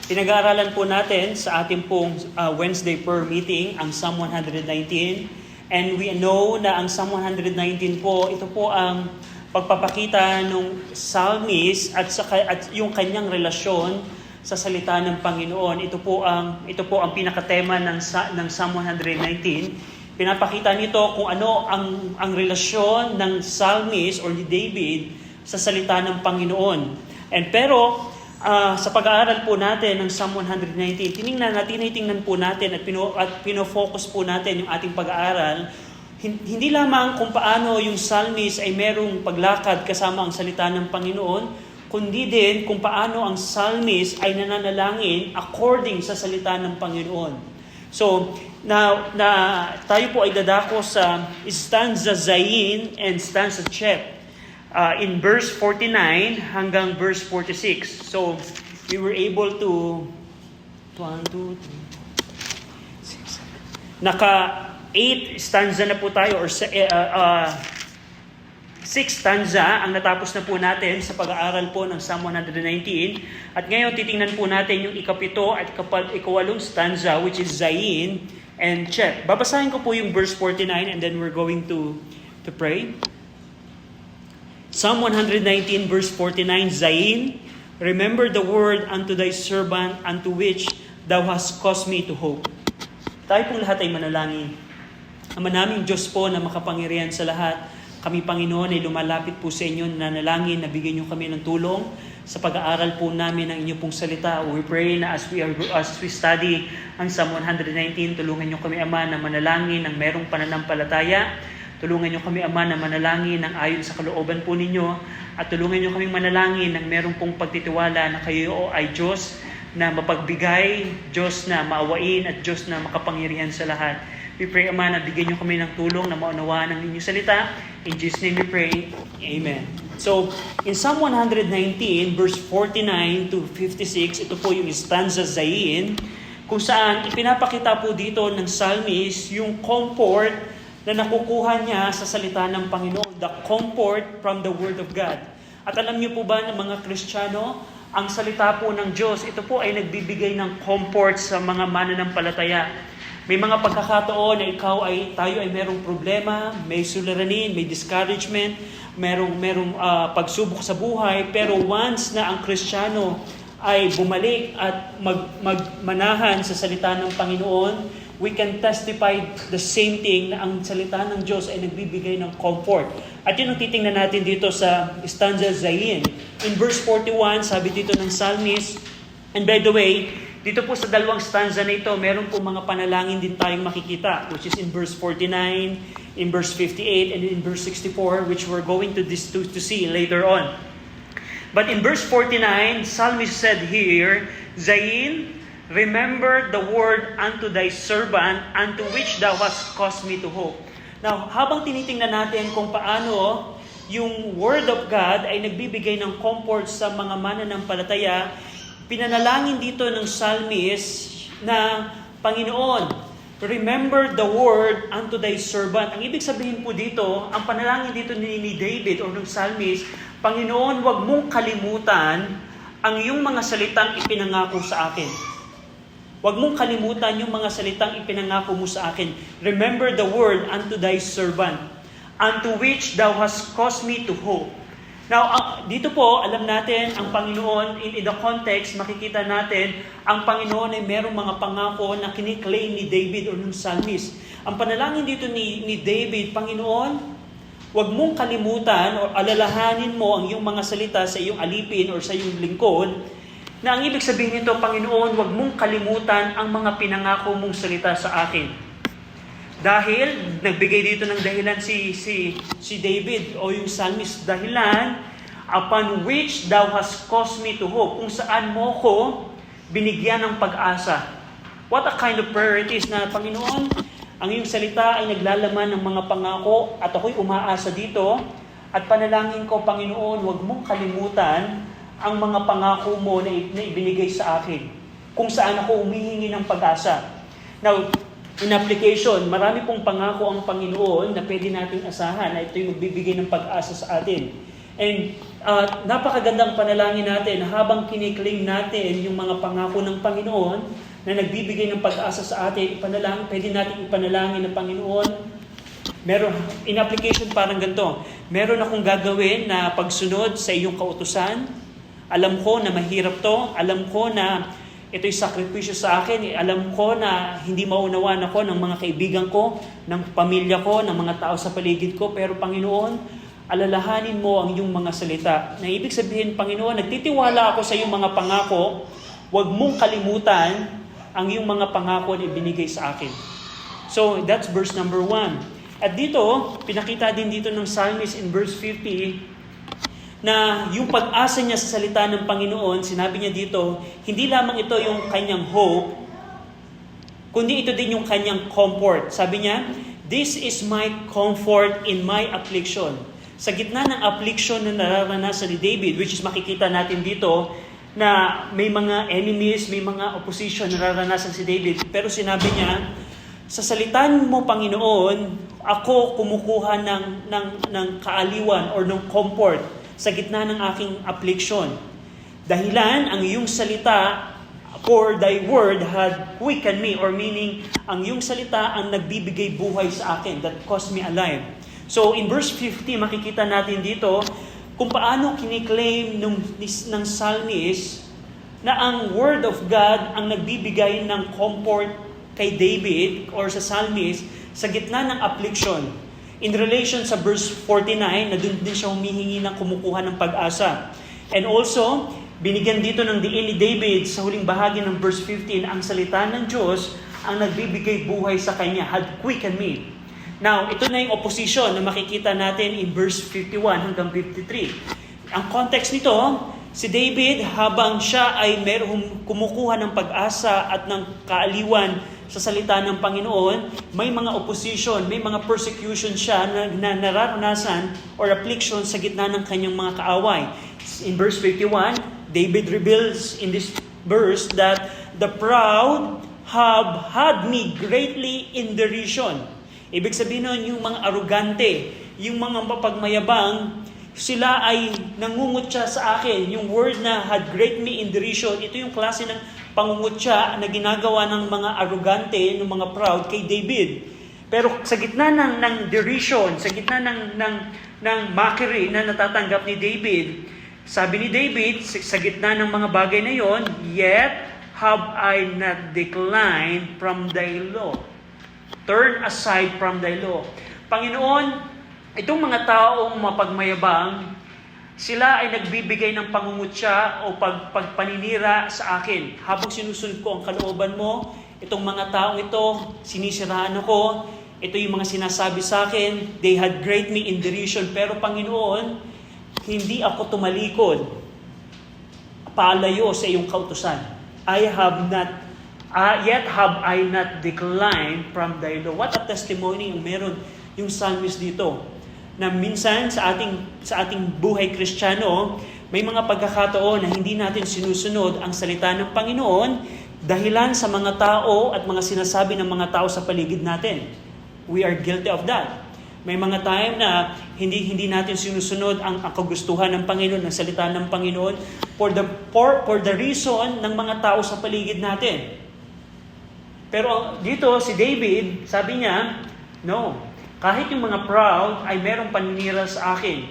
Pinag-aaralan po natin sa ating pong Wednesday prayer meeting ang Psalm 119. And we know na ang Psalm 119 po, ito po ang pagpapakita ng psalmist at yung kanyang relasyon sa salita ng Panginoon. Ito po ang pinakatema ng Psalm 119. Pinapakita nito kung ano ang relasyon ng psalmist or ni David sa salita ng Panginoon. Pero sa pag-aaral po natin ng Psalm 119, tinitingnan po natin at pinofocus po natin yung ating pag-aaral, hindi lamang kung paano yung psalmist ay merong paglakad kasama ang salita ng Panginoon, kundi din kung paano ang psalmist ay nananalangin according sa salita ng Panginoon. So, na tayo po ay dadako sa stanza Zayin and stanza Chep. In verse 49 hanggang verse 46. So, we were able to 1, 2, 3, 6, 7. Naka-8 stanza na po tayo or 6 stanza ang natapos na po natin sa pag-aaral po ng Psalm 119. At ngayon titingnan po natin yung ikapito at ikawalong stanza which is Zayin and Chep. Babasahin ko po yung verse 49 and then we're going to pray. Psalm 119 verse 49, Zayin, remember the word unto thy servant, unto which thou hast caused me to hope. Tayo pong lahat ay manalangin. Ama naming Diyos po na makapangyarihan sa lahat, kami Panginoon ay lumalapit po sa inyo, nanalangin na bigyan niyo kami ng tulong sa pag-aaral po namin ng inyo pong salita. We pray na as we study ang Psalm 119, tulungan niyo kami Ama na manalangin ng merong pananampalataya. Tulungan niyo kami, Ama, na manalangin ng ayon sa kalooban po ninyo at tulungan niyo kami manalangin ng meron pong pagtitiwala na kayo ay Diyos na mapagbigay, Diyos na maawain at Diyos na makapangyarihan sa lahat. We pray, Ama, na bigyan niyo kami ng tulong na maunawaan ng inyong salita. In Jesus' name we pray. Amen. So, in Psalm 119, verse 49 to 56, ito po yung stanza Zayin, kung saan ipinapakita po dito ng psalmist yung comfort na nakukuha niya sa salita ng Panginoon, the comfort from the Word of God. At alam niyo po ba ng mga Kristiyano, ang salita po ng Diyos, ito po ay nagbibigay ng comfort sa mga mananampalataya. May mga pagkakataon na tayo ay merong problema, may suliranin, may discouragement, merong pagsubok sa buhay, pero once na ang Kristiyano ay bumalik at magmanahan sa salita ng Panginoon, we can testify the same thing na ang salita ng Diyos ay nagbibigay ng comfort. At yun ang titingnan natin dito sa stanza Zayin. In verse 41, sabi dito ng psalmist, and by the way, dito po sa dalawang stanza na ito, meron po mga panalangin din tayong makikita, which is in verse 49, in verse 58, and in verse 64, which we're going to see later on. But in verse 49, psalmist said here, Zayin, remember the word unto thy servant, unto which thou hast caused me to hope. Now, habang tinitingnan natin kung paano yung word of God ay nagbibigay ng comfort sa mga mananampalataya, pinanalangin dito ng psalmist na, Panginoon, remember the word unto thy servant. Ang ibig sabihin po dito, ang panalangin dito ni David o ng psalmist, Panginoon, wag mong kalimutan ang iyong mga salitang ipinangako sa akin. Huwag mong kalimutan yung mga salitang ipinangako mo sa akin. Remember the word unto thy servant, unto which thou hast caused me to hope. Now, dito po, alam natin, ang Panginoon, in the context, makikita natin, ang Panginoon ay merong mga pangako na kiniklaim ni David o ng psalmist. Ang panalangin dito ni David, Panginoon, huwag mong kalimutan o alalahanin mo ang iyong mga salita sa iyong alipin o sa iyong lingkod, na ang ibig sabihin nito, Panginoon, huwag mong kalimutan ang mga pinangako mong salita sa akin. Dahil, nagbigay dito ng dahilan si David o yung psalmist, dahilan upon which thou hast caused me to hope, kung saan mo ko binigyan ng pag-asa. What a kind of prayer it is na, Panginoon, ang iyong salita ay naglalaman ng mga pangako at ako'y umaasa dito at panalangin ko, Panginoon, huwag mong kalimutan ang mga pangako mo na ibinigay sa akin, kung saan ako humihingi ng pag-asa. Now, in application, marami pong pangako ang Panginoon na pwede nating asahan na ito'y magbibigay ng pag-asa sa atin. And Napakagandang panalangin natin habang kiniklaim natin yung mga pangako ng Panginoon na nagbibigay ng pag-asa sa atin, pwede natin ipanalangin ng Panginoon. Meron, in application parang ganito, meron akong gagawin na pagsunod sa iyong kautusan. Alam ko na mahirap to, alam ko na ito'y sakripisyo sa akin, alam ko na hindi maunawaan ako ng mga kaibigan ko, ng pamilya ko, ng mga tao sa paligid ko, pero Panginoon, alalahanin mo ang iyong mga salita. Na ibig sabihin, Panginoon, nagtitiwala ako sa iyong mga pangako, huwag mong kalimutan ang iyong mga pangako na ibinigay sa akin. So, that's verse number 1. At dito, pinakita din dito ng psalmist in verse 50, na yung pag-asa niya sa salita ng Panginoon, sinabi niya dito, hindi lamang ito yung kanyang hope, kundi ito din yung kanyang comfort. Sabi niya, this is my comfort in my affliction. Sa gitna ng affliction na nararanasan ni David, which is makikita natin dito, na may mga enemies, may mga opposition na nararanasan si David. Pero sinabi niya, sa salita mo, Panginoon, ako kumukuha ng kaaliwan or ng comfort sa gitna ng aking affliction. Dahilan, ang iyong salita, for thy word had quickened me, or meaning, ang iyong salita ang nagbibigay buhay sa akin, that caused me alive. So, in verse 50, makikita natin dito kung paano kiniklaim ng psalmist na ang word of God ang nagbibigay ng comfort kay David or sa psalmist sa gitna ng affliction. In relation sa verse 49, na doon din siya humihingi ng kumukuha ng pag-asa. And also, binigyan dito ng diin ni David sa huling bahagi ng verse 15, ang salita ng Diyos ang nagbibigay buhay sa kanya, had quickened me. Now, ito na yung opposition na makikita natin in verse 51 hanggang 53. Ang context nito, si David habang siya ay merong kumukuha ng pag-asa at ng kaaliwan sa salita ng Panginoon, may mga opposition, may mga persecution siya na nararanasan or affliction sa gitna ng kanyang mga kaaway. In verse 51, David reveals in this verse that the proud have had me greatly in derision. Ibig sabihin nun, yung mga arugante, yung mga mapagmayabang, sila ay nangungutya sa akin. Yung word na had great me in derision, ito yung klase ng pangungutya na ginagawa ng mga arugante, ng mga proud kay David. Pero sa gitna ng derision, sa gitna ng mockery na natatanggap ni David, sabi ni David, sa gitna ng mga bagay na yon, yet have I not declined from thy law. Turn aside from thy law. Panginoon, itong mga taong mapagmayabang, sila ay nagbibigay ng pangungutya o pagpaninira sa akin. Habang sinusunod ko ang kalooban mo, itong mga taong ito, sinisiraan ako, ito yung mga sinasabi sa akin, they had great me in derision. Pero Panginoon, hindi ako tumalikod, palayo sa iyong kautusan. Yet have I not declined from thy law. What a testimony ang meron yung psalmist dito. Na minsan sa ating buhay Kristiyano, may mga pagkakataon na hindi natin sinusunod ang salita ng Panginoon dahilan sa mga tao at mga sinasabi ng mga tao sa paligid natin. We are guilty of that. May mga time na hindi natin sinusunod ang kagustuhan ng Panginoon, ng salita ng Panginoon for the reason ng mga tao sa paligid natin. Pero dito, si David, sabi niya, no, kahit yung mga proud ay merong paninira sa akin,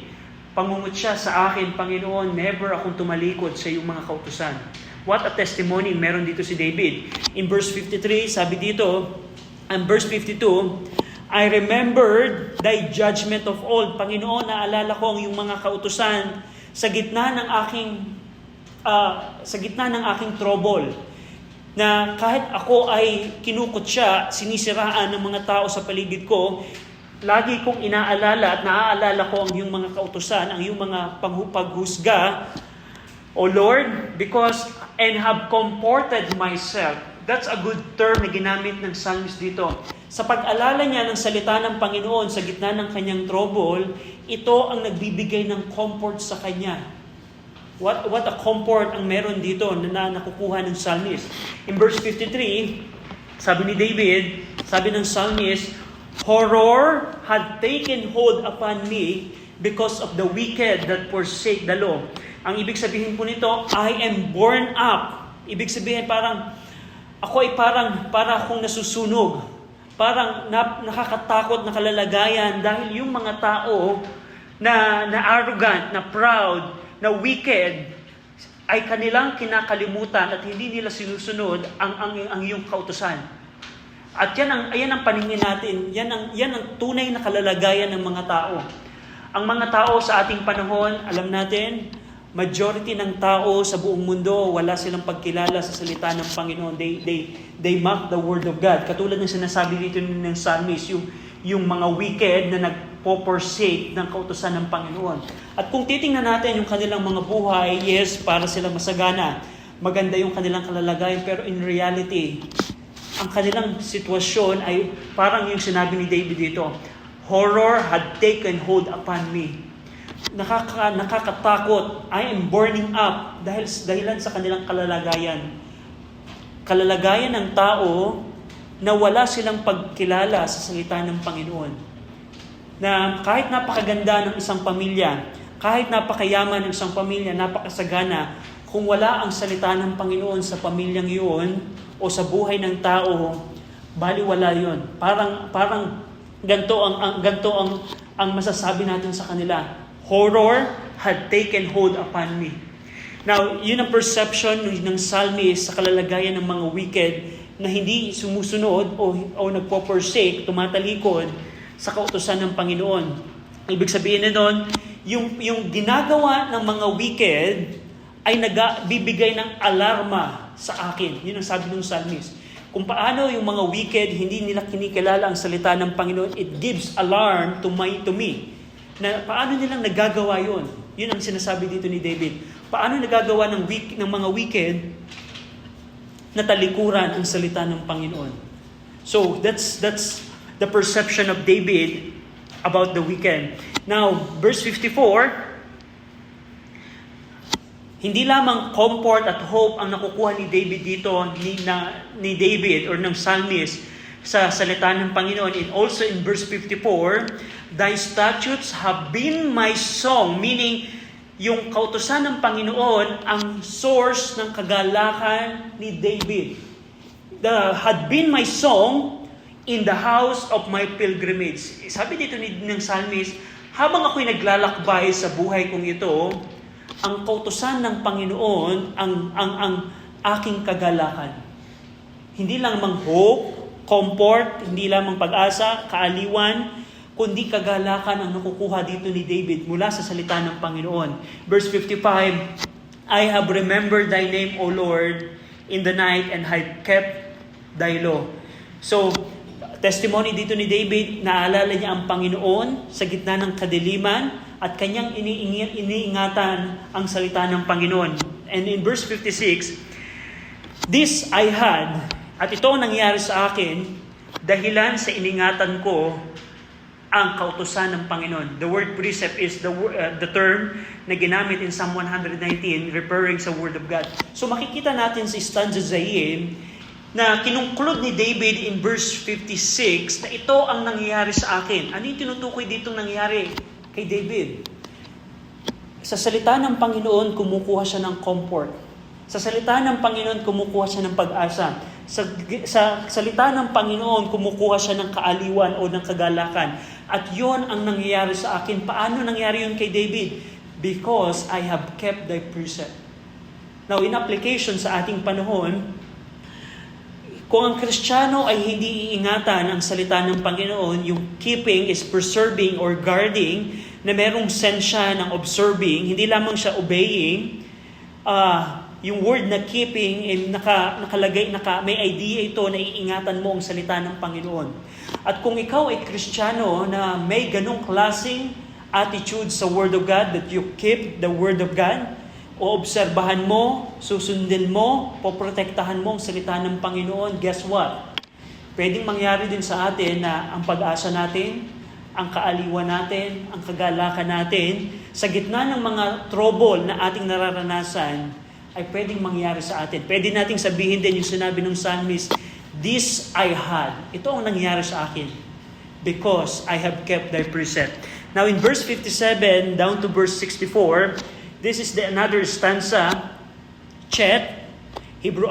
pangungutya sa akin, Panginoon, never akong tumalikod sa iyong mga kautusan. What a testimony meron dito si David. In verse 53, sabi dito, and verse 52, I remembered thy judgment of old. Panginoon, naalala ko ang iyong mga kautusan sa gitna ng aking trouble. Na kahit ako ay kinukutya, sinisiraan ng mga tao sa paligid ko, lagi kong inaalala at naaalala ko ang iyong mga kautusan, ang iyong mga paghusga, O Lord, and have comforted myself. That's a good term na ginamit ng psalmist dito. Sa pag-alala niya ng salita ng Panginoon sa gitna ng kanyang trouble, ito ang nagbibigay ng comfort sa kanya. What a comfort ang meron dito na nakukuha ng psalmist. In verse 53, sabi ni David, sabi ng psalmist, horror had taken hold upon me, because of the wicked that forsake the law. Ang ibig sabihin po nito, I am born up. Ibig sabihin ako ay para akong nasusunog. Parang nakakatakot na kalalagayan dahil yung mga tao na arrogant, na proud, na wicked, ay kanilang kinakalimutan at hindi nila sinusunod ang iyong kautusan. At yan ang paningin natin, yan ang tunay na kalalagayan ng mga tao. Ang mga tao sa ating panahon, alam natin, majority ng tao sa buong mundo, wala silang pagkilala sa salita ng Panginoon. They mock the Word of God. Katulad ng sinasabi dito ng psalmist, yung mga wicked na nagpo-forsake ng kautusan ng Panginoon. At kung titingnan natin yung kanilang mga buhay, yes, para silang masagana, maganda yung kanilang kalalagayan, pero in reality, ang kanilang sitwasyon ay parang yung sinabi ni David dito, horror had taken hold upon me. Nakakatakot, I am burning up dahilan sa kanilang kalalagayan. Kalalagayan ng tao na wala silang pagkilala sa salita ng Panginoon. Na kahit napakaganda ng isang pamilya, kahit napakayaman ng isang pamilya, napakasagana, kung wala ang salita ng Panginoon sa pamilyang yun o sa buhay ng tao, baliwala yun. Parang ganito ang masasabi natin sa kanila. Horror had taken hold upon me. Now, yun ang perception ng psalmist sa kalalagayan ng mga wicked na hindi sumusunod o nagpo-forsake, tumatalikod sa kautusan ng Panginoon. Ibig sabihin na doon, yung ginagawa ng mga wicked ay nagbibigay ng alarma sa akin. Yun ang sabi ng psalmist. Kung paano yung mga wicked, hindi nila kinikilala ang salita ng Panginoon, it gives alarm to me. Na paano nilang nagagawa yun? Yun ang sinasabi dito ni David. Paano nagagawa ng mga wicked na talikuran ang salita ng Panginoon? So, that's the perception of David about the wicked. Now, verse 54, hindi lamang comfort at hope ang nakukuha ni David dito, ni David or ng psalmist sa salita ng Panginoon. And also in verse 54, thy statutes have been my song, meaning yung kautusan ng Panginoon ang source ng kagalakan ni David. Had been my song in the house of my pilgrimage. Sabi dito ng psalmist, habang ako'y naglalakbay sa buhay kong ito, ang kautusan ng Panginoon ang aking kagalakan. Hindi lang mang hope, comfort, hindi lamang pag-asa, kaaliwan, kundi kagalakan ang nakukuha dito ni David mula sa salita ng Panginoon. Verse 55, I have remembered thy name, O Lord, in the night and have kept thy law. So, testimony dito ni David, naalala niya ang Panginoon sa gitna ng kadiliman at kanyang iniingatan ang salita ng Panginoon. And in verse 56, this I had, at ito ang nangyari sa akin, dahilan sa iningatan ko ang kautusan ng Panginoon. The word precept is the term na ginamit in Psalm 119 referring sa Word of God. So makikita natin sa stanza Zayin na kinungklud ni David in verse 56 na ito ang nangyayari sa akin. Ano yung tinutukoy ditong nangyayari kay David? Sa salita ng Panginoon, kumukuha siya ng comfort. Sa salita ng Panginoon, kumukuha siya ng pag-asa. Sa salita ng Panginoon, kumukuha siya ng kaaliwan o ng kagalakan. At yon ang nangyayari sa akin. Paano nangyari yun kay David? Because I have kept thy precept. Now, in application sa ating panahon, kung ang Kristiyano ay hindi iingatan ang salita ng Panginoon, yung keeping is preserving or guarding, na merong sense siya ng observing, hindi lamang siya obeying, yung word na keeping, nakalagay, may idea ito na iingatan mo ang salita ng Panginoon. At kung ikaw ay Kristiyano na may ganong klaseng attitude sa Word of God, that you keep the Word of God, o obserbahan mo, susundin mo, poprotektahan mo ang salita ng Panginoon, guess what? Pwedeng mangyari din sa atin na ang pag-asa natin, ang kaaliwan natin, ang kagalakan natin, sa gitna ng mga trouble na ating nararanasan, ay pwedeng mangyari sa atin. Pwede nating sabihin din yung sinabi ng psalmist, this I had. Ito ang nangyari sa akin because I have kept thy precept. Now in verse 57 down to verse 64, this is another stanza, Chet, Hebrew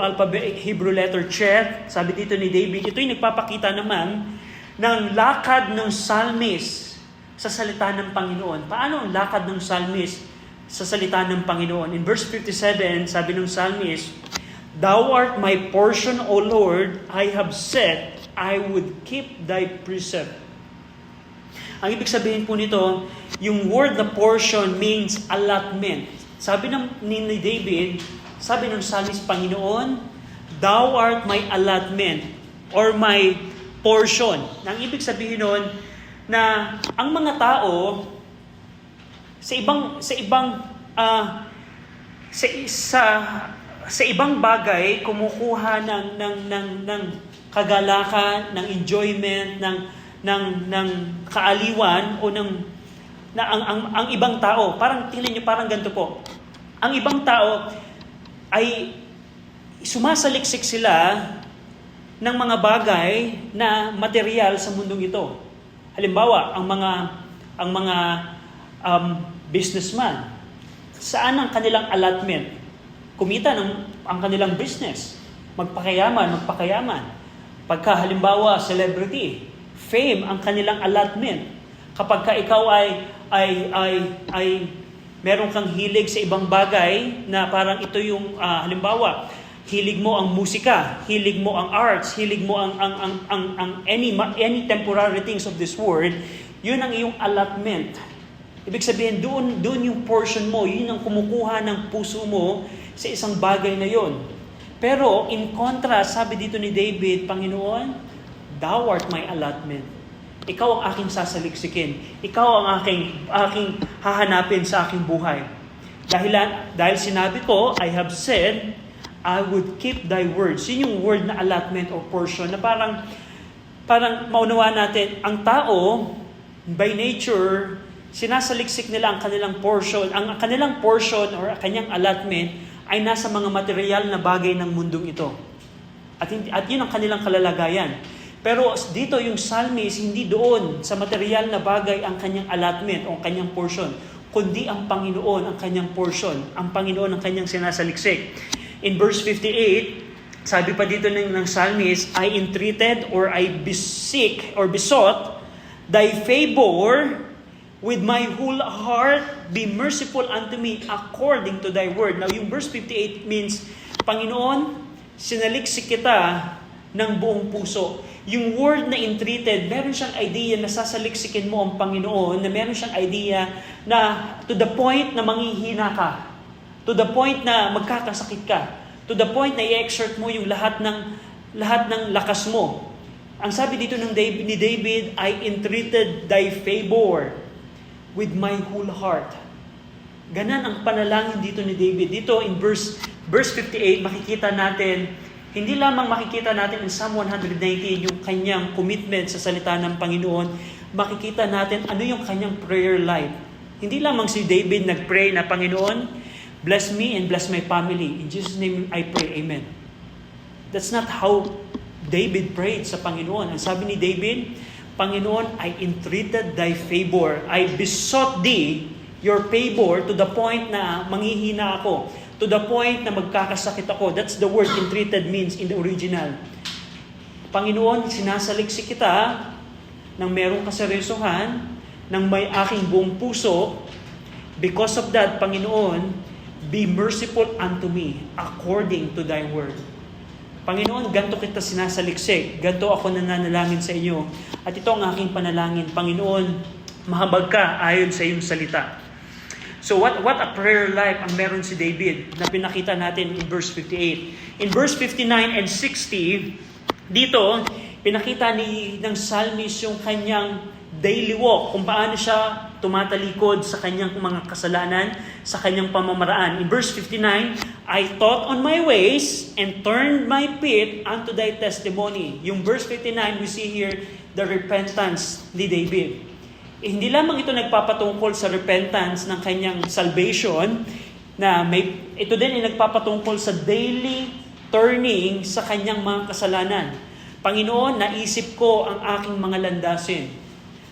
letter Chet. Sabi dito ni David, ito'y nagpapakita naman ng lakad ng psalmist sa salita ng Panginoon. Paano ang lakad ng psalmist sa salita ng Panginoon? In verse 57, sabi ng psalmist, Thou art my portion, O Lord, I have said, I would keep thy precept. Ang ibig sabihin po nito, yung word na portion means allotment. Sabi ni David, sabi ng psalmist, Panginoon, Thou art my allotment or my portion. Ang ibig sabihin nun, na ang mga tao sa ibang bagay kumukuha ng kagalakan, ng enjoyment, ng kaaliwan o ang ibang tao. Parang tingnan niyo, parang ganito po. Ang ibang tao ay sumasaliksik sila ng mga bagay na material sa mundong ito. Halimbawa, ang mga businessman, saan ang kanilang allotment? Kumita ang kanilang business. Magpakayaman. Pagka halimbawa, celebrity, fame ang kanilang allotment. Kapag ka ikaw ay meron kang hilig sa ibang bagay na parang ito yung halimbawa, hilig mo ang musika, hilig mo ang arts, hilig mo ang any temporary things of this world, yun ang iyong allotment. Ibig sabihin, doon yung portion mo, yun ang kumukuha ng puso mo sa isang bagay na yun. Pero in contrast, sabi dito ni David, Panginoon, Thou art my allotment. Ikaw ang aking sasaliksikin. Ikaw ang aking hahanapin sa aking buhay. Dahil sinabi ko, I have said, I would keep thy words. Yun yung word na allotment or portion na parang maunawa natin, ang tao, by nature, sinasaliksik nila ang kanilang portion. Ang kanilang portion or kanyang allotment ay nasa mga material na bagay ng mundong ito. At yun ang kanilang kalalagayan. Pero dito yung psalmist, hindi doon sa material na bagay ang kanyang allotment o kanyang portion, kundi ang Panginoon ang kanyang portion, ang Panginoon ang kanyang sinasaliksik. In verse 58, sabi pa dito ng psalmist, I entreated or I beseech or besought thy favor with my whole heart, be merciful unto me according to thy word. Now yung verse 58 means, Panginoon, sinaliksik kita ng buong puso. Yung word na entreated, meron siyang idea na sasaliksikin mo ang Panginoon, na meron siyang idea na to the point na manghihina ka, to the point na magkakasakit ka, to the point na i-exert mo yung lahat ng lakas mo. Ang sabi dito ni David, I entreated thy favor with my whole heart. Ganan ang panalangin dito ni David. Dito in verse 58, makikita natin, hindi lamang makikita natin in Psalm 119 yung kanyang commitment sa salita ng Panginoon, makikita natin ano yung kanyang prayer life. Hindi lamang si David nag-pray na, Panginoon, bless me and bless my family. In Jesus' name I pray, Amen. That's not how David prayed sa Panginoon. Ang sabi ni David, Panginoon, I entreated thy favor. I besought thee your favor to the point na manghihina ako. To the point na magkakasakit ako. That's the word entreated means in the original. Panginoon, sinasaliksik kita ng merong kaseryosohan, ng may aking buong puso. Because of that, Panginoon, be merciful unto me according to thy word. Panginoon, ganito kita sinasaliksik. Ganito ako nananalangin sa inyo. At ito ang aking panalangin. Panginoon, mahabag ka ayon sa iyong salita. So what a prayer life ang meron si David na pinakita natin in verse 58. In verse 59 and 60, dito, pinakita ng psalmist yung kanyang daily walk, kung paano siya tumatalikod sa kanyang mga kasalanan, sa kanyang pamamaraan. In verse 59, I thought on my ways and turned my feet unto thy testimony. Yung verse 59, we see here the repentance ni David. Hindi lamang ito nagpapatungkol sa repentance ng kanyang salvation, ito din ay nagpapatungkol sa daily turning sa kanyang mga kasalanan. Panginoon, naisip ko ang aking mga landasin.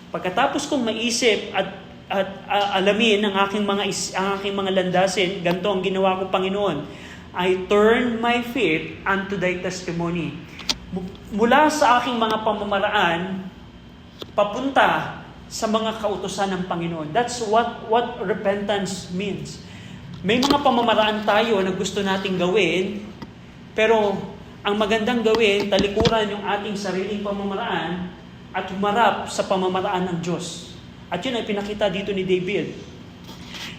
Pagkatapos kong maisip at alamin ang aking mga landasin. Ganito ang ginawa ko, Panginoon. I turn my feet unto thy testimony. Mula sa aking mga pamamaraan, papunta sa mga kautusan ng Panginoon. That's what repentance means. May mga pamamaraan tayo na gusto nating gawin, pero ang magandang gawin, talikuran yung ating sariling pamamaraan at humarap sa pamamaraan ng Diyos. At yun ay pinakita dito ni David.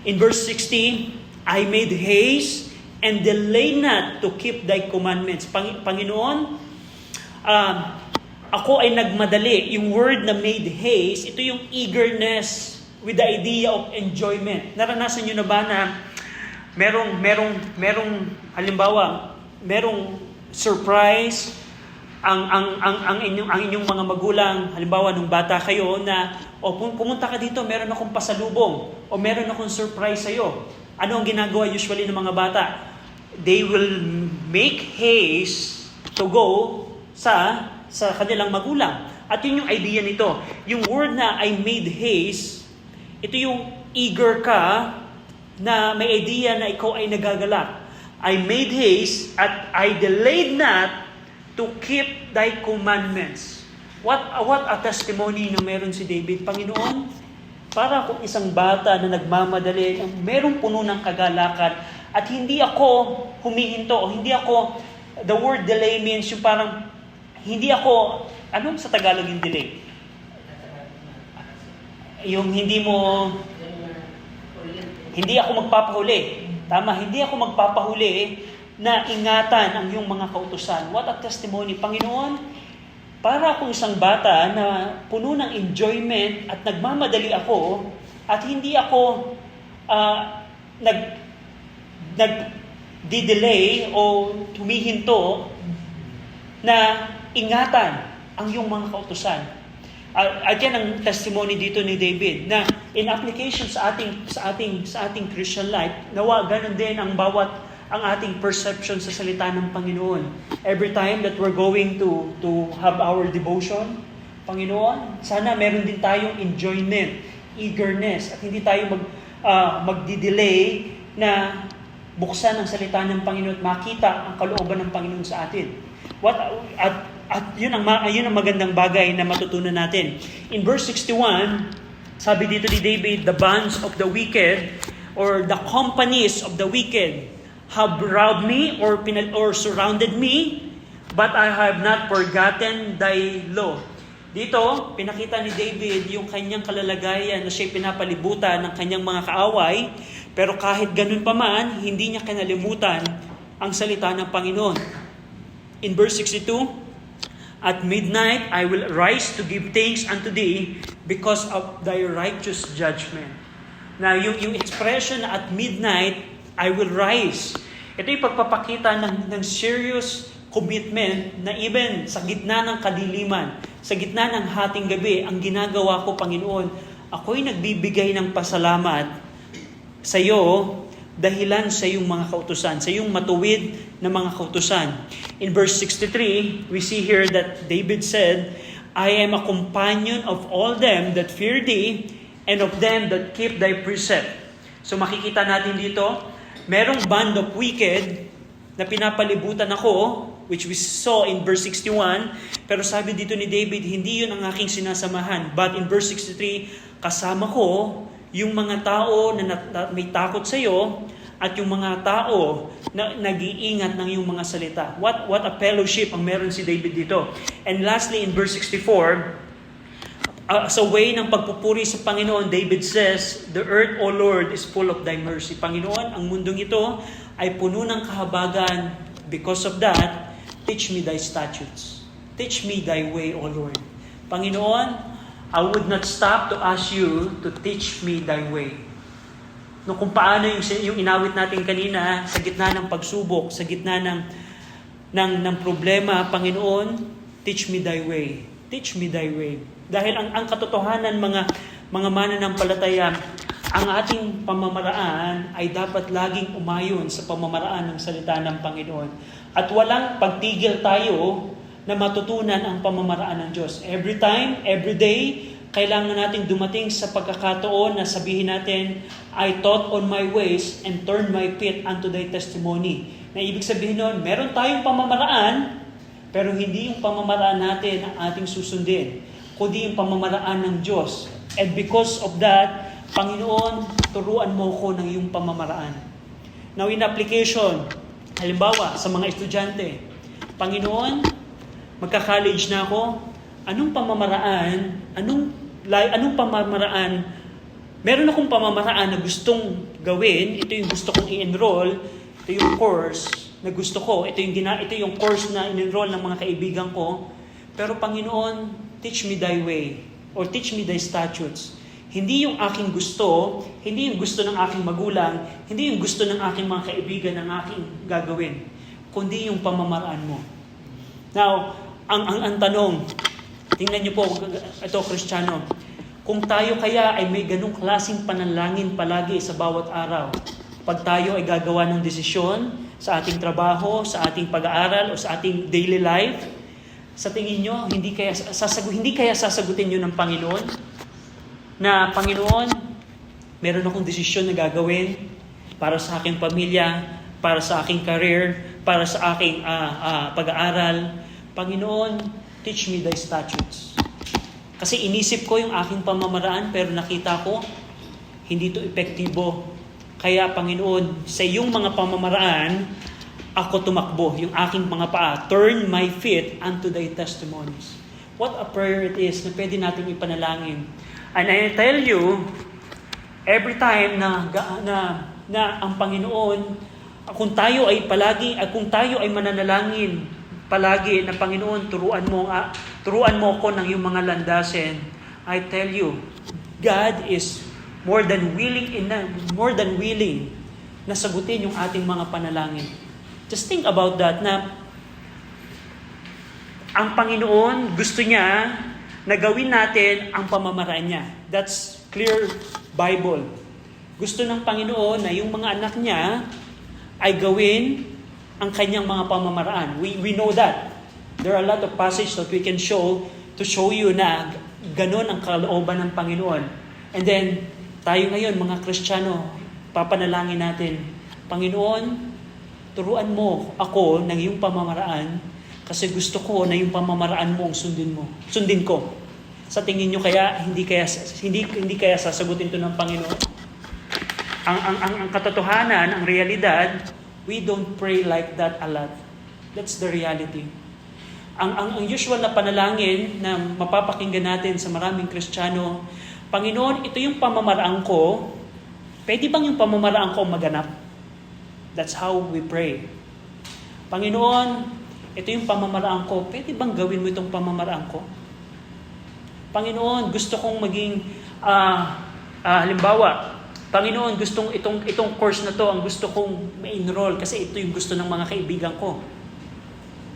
In verse 16, I made haste and delay not to keep thy commandments. Panginoon, ako ay nagmadali. Yung word na made haste, ito yung eagerness with the idea of enjoyment. Naranasan nyo na ba na merong halimbawa, merong surprise ang inyong mga magulang, halimbawa nung bata kayo na pumunta ka dito, meron akong pasalubong o meron akong surprise sa iyo. Ano ang ginagawa usually ng mga bata? They will make haste to go sa kanilang magulang. At yun yung idea nito. Yung word na I made haste, ito yung eager ka na may idea na ikaw ay nagagalak. I made haste at I delayed not to keep thy commandments. What a testimony na meron si David. Panginoon, para akong isang bata na nagmamadali, merong puno ng kagalakan, at hindi ako humihinto, o hindi ako, the word delay means yung parang, hindi ako, anong sa Tagalog yung delay? Yung hindi ako magpapahuli. Tama, hindi ako magpapahuli na ingatan ang iyong mga kautusan. What a testimony. Panginoon, para akong isang bata na puno ng enjoyment at nagmamadali ako at hindi ako nag-delay o humihinto na ingatan ang iyong mga kautusan. At yan ang testimony dito ni David na in application sa ating Christian life, nawa ganun din ang ating perception sa salita ng Panginoon. Every time that we're going to have our devotion, Panginoon, sana meron din tayong enjoyment, eagerness, at hindi tayo magdi-delay na buksan ang salita ng Panginoon at makita ang kalooban ng Panginoon sa atin. At yun ang magandang bagay na matutunan natin. In verse 61, sabi dito ni David, the bands of the wicked or the companies of the wicked have robbed me or surrounded me, but I have not forgotten thy law. Dito, pinakita ni David yung kanyang kalalagayan na siya'y pinapalibutan ng kanyang mga kaaway, pero kahit ganun pa man, hindi niya kinalimutan ang salita ng Panginoon. In verse 62, at midnight I will rise to give thanks unto thee because of thy righteous judgment. Now, yung expression na at midnight I will rise. Ito yung pagpapakita ng serious commitment na even sa gitna ng kadiliman, sa gitna ng hating gabi, ang ginagawa ko, Panginoon, ako'y nagbibigay ng pasalamat sa iyo dahilan sa iyong mga kautusan, sa iyong matuwid na mga kautusan. In verse 63, we see here that David said, I am a companion of all them that fear thee and of them that keep thy precept. So makikita natin dito, merong band of wicked na pinapalibutan ako, which we saw in verse 61, pero sabi dito ni David, hindi yun ang aking sinasamahan. But in verse 63, kasama ko yung mga tao na may takot sa iyo at yung mga tao na nag-iingat ng iyong mga salita. What a fellowship ang meron si David dito. And lastly, in verse 64, sa way ng pagpupuri sa Panginoon, David says, the earth, O Lord, is full of thy mercy. Panginoon, ang mundong ito ay puno ng kahabagan. Because of that, teach me thy statutes. Teach me thy way, O Lord. Panginoon, I would not stop to ask you to teach me thy way. No, kung paano yung inawit natin kanina, sa gitna ng pagsubok, sa gitna ng problema, Panginoon, teach me thy way. Teach me thy way. Dahil ang katotohanan, mga mananampalataya, ang ating pamamaraan ay dapat laging umayon sa pamamaraan ng salita ng Panginoon. At walang pagtigil tayo na matutunan ang pamamaraan ng Diyos. Every time, every day, kailangan natin dumating sa pagkakataon na sabihin natin, I thought on my ways and turned my feet unto thy testimony. Na ibig sabihin nun, meron tayong pamamaraan, pero hindi yung pamamaraan natin ang ating susundin, kundi yung pamamaraan ng Diyos. And because of that, Panginoon, turuan mo ko ng iyong pamamaraan. Now in application, halimbawa sa mga estudyante, Panginoon, magka-college na ako, anong pamamaraan, meron akong pamamaraan na gustong gawin, ito yung gusto kong i-enroll, ito yung course na gusto ko, ito yung course na in-enroll ng mga kaibigan ko, pero Panginoon, teach me thy way, or teach me thy statutes. Hindi yung aking gusto, hindi yung gusto ng aking magulang, hindi yung gusto ng aking mga kaibigan ang aking gagawin, kundi yung pamamaraan mo. Now, ang tanong, tingnan niyo po, ito Kristiyano, kung tayo kaya ay may ganung klaseng panalangin palagi sa bawat araw, pag tayo ay gagawa ng desisyon sa ating trabaho, sa ating pag-aaral, o sa ating daily life, sa tingin nyo, hindi kaya sasagutin nyo ng Panginoon? Na Panginoon, meron akong desisyon na gagawin para sa aking pamilya, para sa aking career, para sa aking pag-aaral. Panginoon, teach me thy statutes. Kasi inisip ko yung aking pamamaraan, pero nakita ko, hindi ito epektibo. Kaya Panginoon, sa iyong mga pamamaraan, ako tumakbo, yung aking mga paa. Turn my feet unto thy testimonies. What a prayer it is na pwede natin ipanalangin. And I tell you, every time na ang Panginoon, kung tayo ay mananalangin palagi na Panginoon, turuan mo ako ng iyong mga landasin, I tell you, God is more than willing na sagutin yung ating mga panalangin. Just think about that, na ang Panginoon gusto niya na gawin natin ang pamamaraan niya. That's clear Bible. Gusto ng Panginoon na yung mga anak niya ay gawin ang kanyang mga pamamaraan. We know that. There are a lot of passages that we can show to show you na ganon ang kalooban ng Panginoon. And then, tayo ngayon, mga Kristiyano, papanalangin natin, Panginoon, turuan mo ako ng iyong pamamaraan kasi gusto ko na yung pamamaraan mo ang sundin ko. Sa tingin nyo kaya hindi kaya sasagutin to ng Panginoon? Ang katotohanan, ang realidad, we don't pray like that a lot. That's the reality. Ang usual na panalangin na mapapakinggan natin sa maraming Kristiyano, Panginoon, ito yung pamamaraan ko. Pwede bang yung pamamaraan ko maganap? That's how we pray. Panginoon, ito yung pamamaraan ko. Pwede bang gawin mo itong pamamaraan ko? Panginoon, gusto kong maging, halimbawa, Panginoon, itong course na to, ang gusto kong ma-enroll kasi ito yung gusto ng mga kaibigan ko.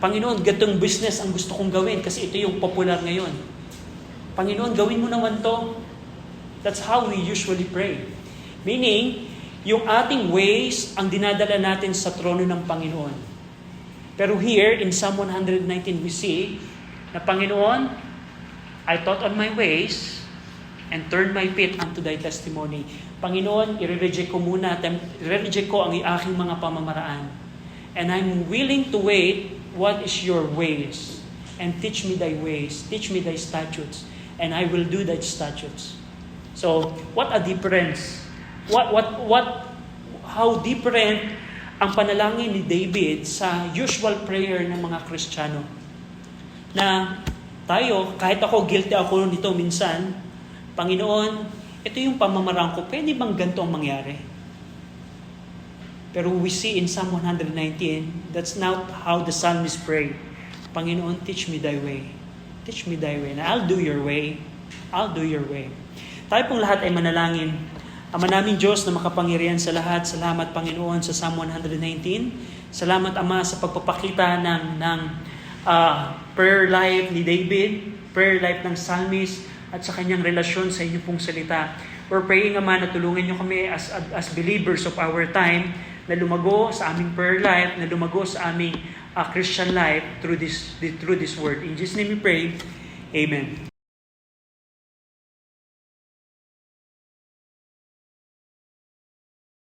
Panginoon, gatong business ang gusto kong gawin kasi ito yung popular ngayon. Panginoon, gawin mo naman to. That's how we usually pray. Meaning, yung ating ways ang dinadala natin sa trono ng Panginoon. Pero here, in Psalm 119, we see na Panginoon, I thought on my ways and turned my feet unto thy testimony. Panginoon, i-reject ko ang aking mga pamamaraan. And I'm willing to wait what is your ways. And teach me thy ways. Teach me thy statutes. And I will do thy statutes. So, what a difference. How different ang panalangin ni David sa usual prayer ng mga Kristiyano. Na tayo, kahit ako, guilty ako nito minsan, Panginoon, ito yung pamamaraan ko, pwede bang ganito ang mangyari? Pero we see in Psalm 119, that's not how the psalmist pray. Panginoon, teach me thy way. Teach me thy way. Na I'll do your way. I'll do your way. Tayo pong lahat ay manalangin. Ama namin Diyos na makapangyarihan sa lahat, salamat Panginoon sa Psalm 119. Salamat Ama sa pagpapakita ng prayer life ni David, prayer life ng psalmist, at sa kanyang relasyon sa inyo pong salita. We're praying Ama na tulungan niyo kami as believers of our time na lumago sa aming prayer life, na lumago sa aming Christian life through this word. In Jesus' name we pray, Amen.